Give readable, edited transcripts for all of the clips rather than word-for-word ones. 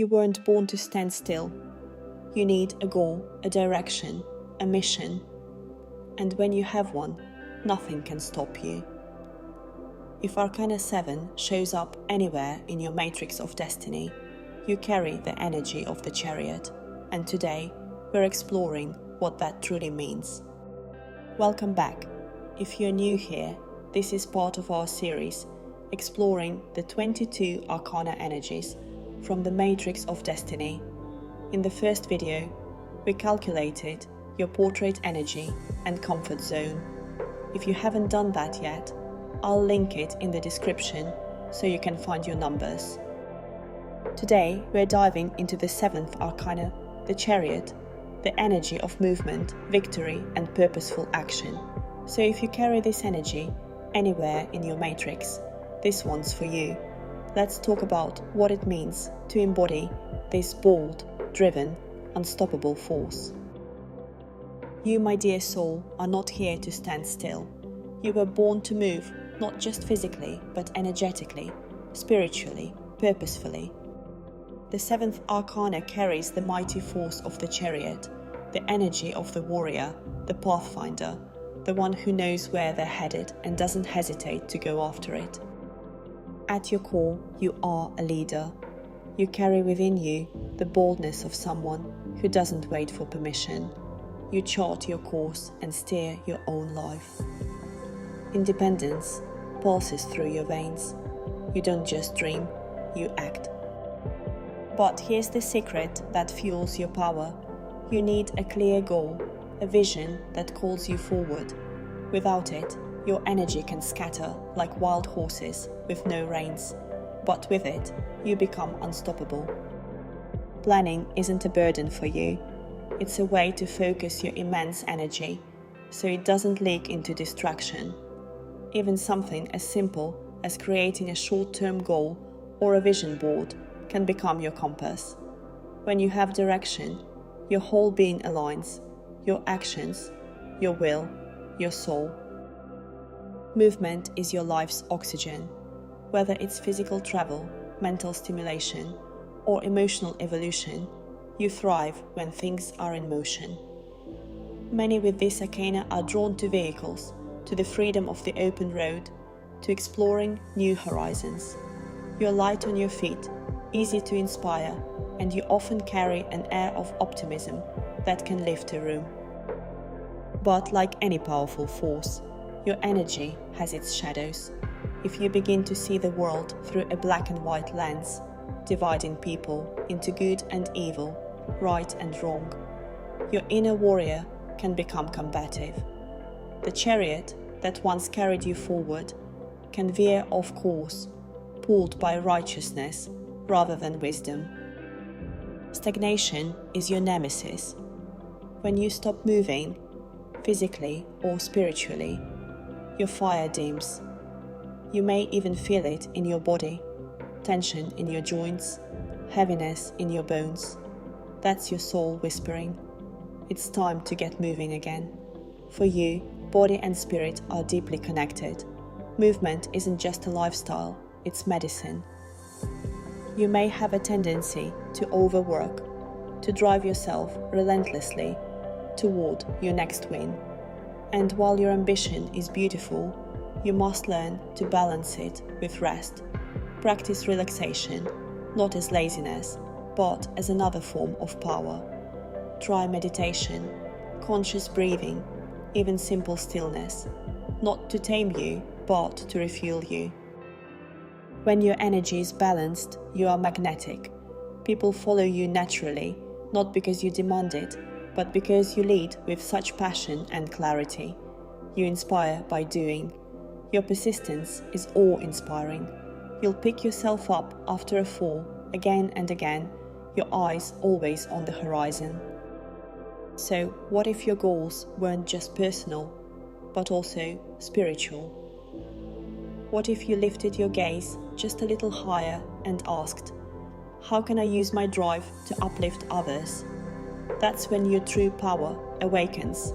You weren't born to stand still. You need a goal, a direction, a mission. And when you have one, nothing can stop you. If Arcana 7 shows up anywhere in your matrix of destiny, you carry the energy of the Chariot, and today we're exploring what that truly means. Welcome back. If you're new here, this is part of our series exploring the 22 Arcana energies from the matrix of destiny. In the first video, we calculated your portrait energy and comfort zone. If you haven't done that yet, I'll link it in the description so you can find your numbers. Today, we're diving into the 7th Arcana, the Chariot, the energy of movement, victory, and purposeful action. So if you carry this energy anywhere in your matrix, this one's for you. Let's talk about what it means to embody this bold, driven, unstoppable force. You, my dear soul, are not here to stand still. You were born to move, not just physically, but energetically, spiritually, purposefully. The 7th Arcana carries the mighty force of the Chariot, the energy of the warrior, the pathfinder, the one who knows where they're headed and doesn't hesitate to go after it. At your core, you are a leader. You carry within you the boldness of someone who doesn't wait for permission. You chart your course and steer your own life. Independence pulses through your veins. You don't just dream, you act. But here's the secret that fuels your power. You need a clear goal, a vision that calls you forward. Without it, your energy can scatter like wild horses with no reins. But with it, you become unstoppable. Planning isn't a burden for you. It's a way to focus your immense energy so it doesn't leak into distraction. Even something as simple as creating a short-term goal or a vision board can become your compass. When you have direction, your whole being aligns, your actions, your will, your soul. Movement is your life's oxygen. Whether it's physical travel, mental stimulation, or emotional evolution, you thrive when things are in motion. Many with this arcana are drawn to vehicles, to the freedom of the open road, to exploring new horizons. You're light on your feet, easy to inspire, and you often carry an air of optimism that can lift a room. But like any powerful force, your energy has its shadows. If you begin to see the world through a black and white lens, dividing people into good and evil, right and wrong, your inner warrior can become combative. The Chariot that once carried you forward can veer off course, pulled by righteousness rather than wisdom. Stagnation is your nemesis. When you stop moving, physically or spiritually, your fire dims. You may even feel it in your body, tension in your joints, heaviness in your bones. That's your soul whispering. It's time to get moving again. For you, body and spirit are deeply connected. Movement isn't just a lifestyle, it's medicine. You may have a tendency to overwork, to drive yourself relentlessly toward your next win. And while your ambition is beautiful, you must learn to balance it with rest. Practice relaxation, not as laziness, but as another form of power. Try meditation, conscious breathing, even simple stillness, not to tame you, but to refuel you. When your energy is balanced, you are magnetic. People follow you naturally, not because you demand it, but because you lead with such passion and clarity. You inspire by doing. Your persistence is awe-inspiring. You'll pick yourself up after a fall, again and again, your eyes always on the horizon. So, what if your goals weren't just personal, but also spiritual? What if you lifted your gaze just a little higher and asked, how can I use my drive to uplift others? That's when your true power awakens.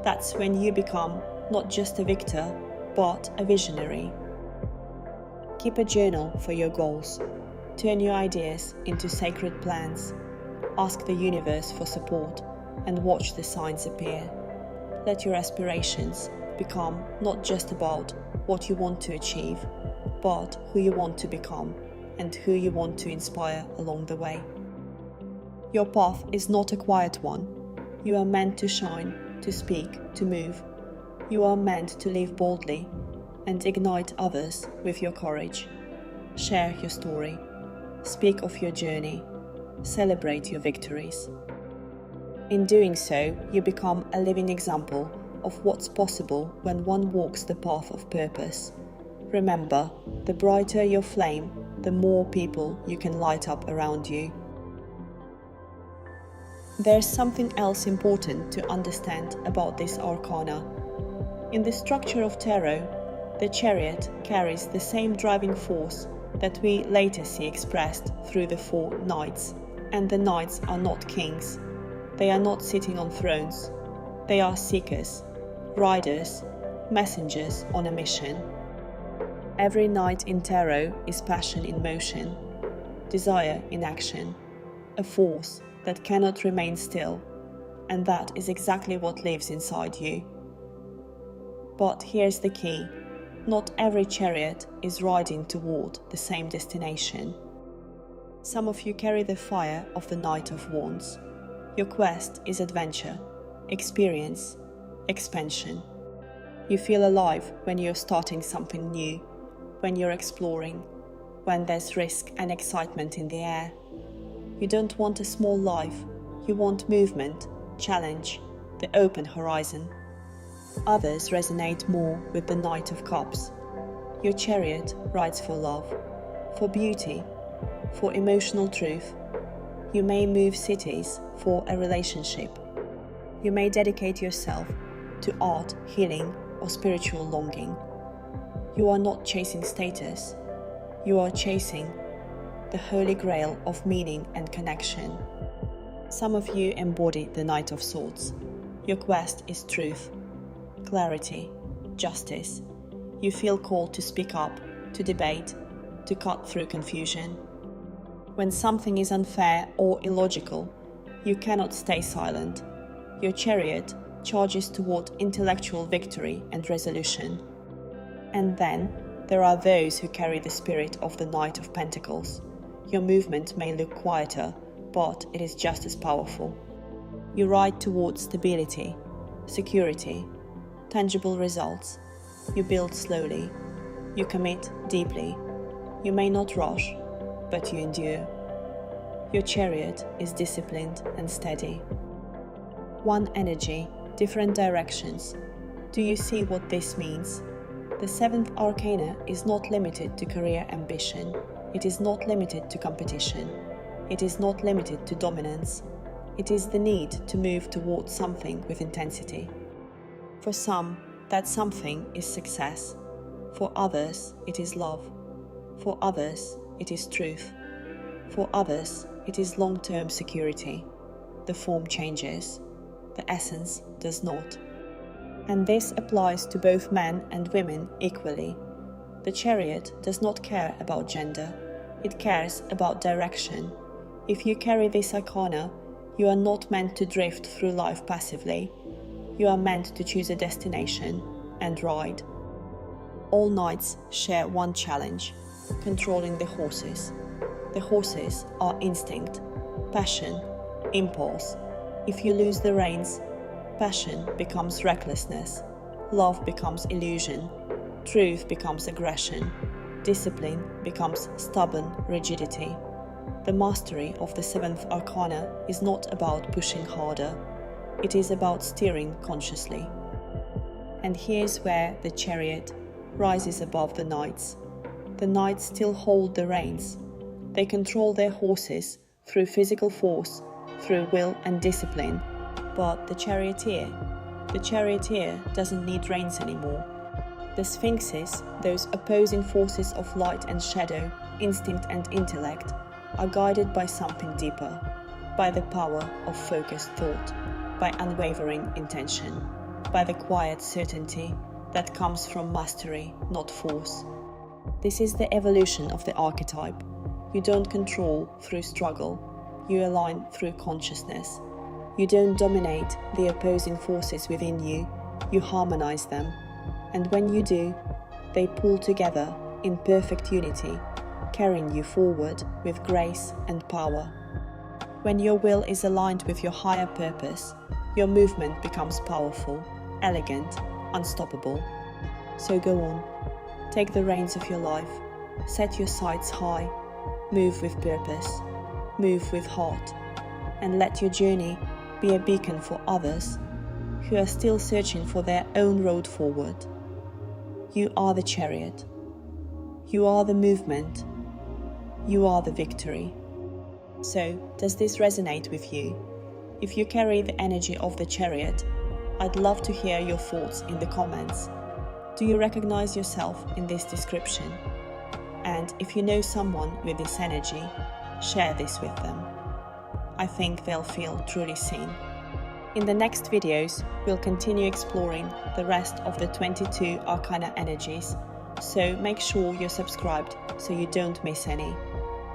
That's when you become not just a victor, but a visionary. Keep a journal for your goals. Turn your ideas into sacred plans. Ask the universe for support and watch the signs appear. Let your aspirations become not just about what you want to achieve, but who you want to become and who you want to inspire along the way. Your path is not a quiet one. You are meant to shine, to speak, to move. You are meant to live boldly and ignite others with your courage. Share your story. Speak of your journey. Celebrate your victories. In doing so, you become a living example of what's possible when one walks the path of purpose. Remember, the brighter your flame, the more people you can light up around you. There's something else important to understand about this arcana. In the structure of tarot, the Chariot carries the same driving force that we later see expressed through the 4 knights. And the knights are not kings. They are not sitting on thrones. They are seekers, riders, messengers on a mission. Every knight in tarot is passion in motion, desire in action, a force that cannot remain still, and that is exactly what lives inside you. But here's the key. Not every chariot is riding toward the same destination. Some of you carry the fire of the Knight of Wands. Your quest is adventure, experience, expansion. You feel alive when you're starting something new, when you're exploring, when there's risk and excitement in the air. You don't want a small life, you want movement, challenge, the open horizon. Others resonate more with the Knight of Cups. Your chariot rides for love, for beauty, for emotional truth. You may move cities for a relationship. You may dedicate yourself to art, healing, or spiritual longing. You are not chasing status. You are chasing the holy grail of meaning and connection. Some of you embody the Knight of Swords. Your quest is truth, clarity, justice. You feel called to speak up, to debate, to cut through confusion. When something is unfair or illogical, you cannot stay silent. Your chariot charges toward intellectual victory and resolution. And then there are those who carry the spirit of the Knight of Pentacles. Your movement may look quieter, but it is just as powerful. You ride towards stability, security, tangible results. You build slowly. You commit deeply. You may not rush, but you endure. Your chariot is disciplined and steady. One energy, different directions. Do you see what this means? The 7th Arcana is not limited to career ambition. It is not limited to competition. It is not limited to dominance. It is the need to move towards something with intensity. For some, that something is success. For others, it is love. For others, it is truth. For others, it is long-term security. The form changes. The essence does not. And this applies to both men and women equally. The Chariot does not care about gender. It cares about direction. If you carry this arcana, you are not meant to drift through life passively. You are meant to choose a destination and ride. All knights share one challenge: controlling the horses. The horses are instinct, passion, impulse. If you lose the reins, passion becomes recklessness, love becomes illusion, truth becomes aggression, discipline becomes stubborn rigidity. The mastery of the 7th Arcana is not about pushing harder, it is about steering consciously. And here's where the Chariot rises above the knights. The knights still hold the reins. They control their horses through physical force, through will and discipline. But the charioteer doesn't need reins anymore. The sphinxes, those opposing forces of light and shadow, instinct and intellect, are guided by something deeper, by the power of focused thought, by unwavering intention, by the quiet certainty that comes from mastery, not force. This is the evolution of the archetype. You don't control through struggle, you align through consciousness. You don't dominate the opposing forces within you, you harmonize them. And when you do, they pull together in perfect unity, carrying you forward with grace and power. When your will is aligned with your higher purpose, your movement becomes powerful, elegant, unstoppable. So go on, take the reins of your life, set your sights high, move with purpose, move with heart, and let your journey be a beacon for others who are still searching for their own road forward. You are the chariot. You are the movement. You are the victory. So, does this resonate with you? If you carry the energy of the chariot, I'd love to hear your thoughts in the comments. Do you recognize yourself in this description? And if you know someone with this energy, share this with them. I think they'll feel truly seen. In the next videos, we'll continue exploring the rest of the 22 Arcana energies, so make sure you're subscribed so you don't miss any.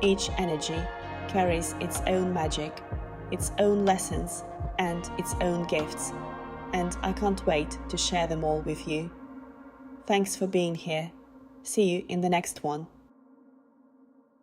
Each energy carries its own magic, its own lessons, and its own gifts, and I can't wait to share them all with you. Thanks for being here. See you in the next one.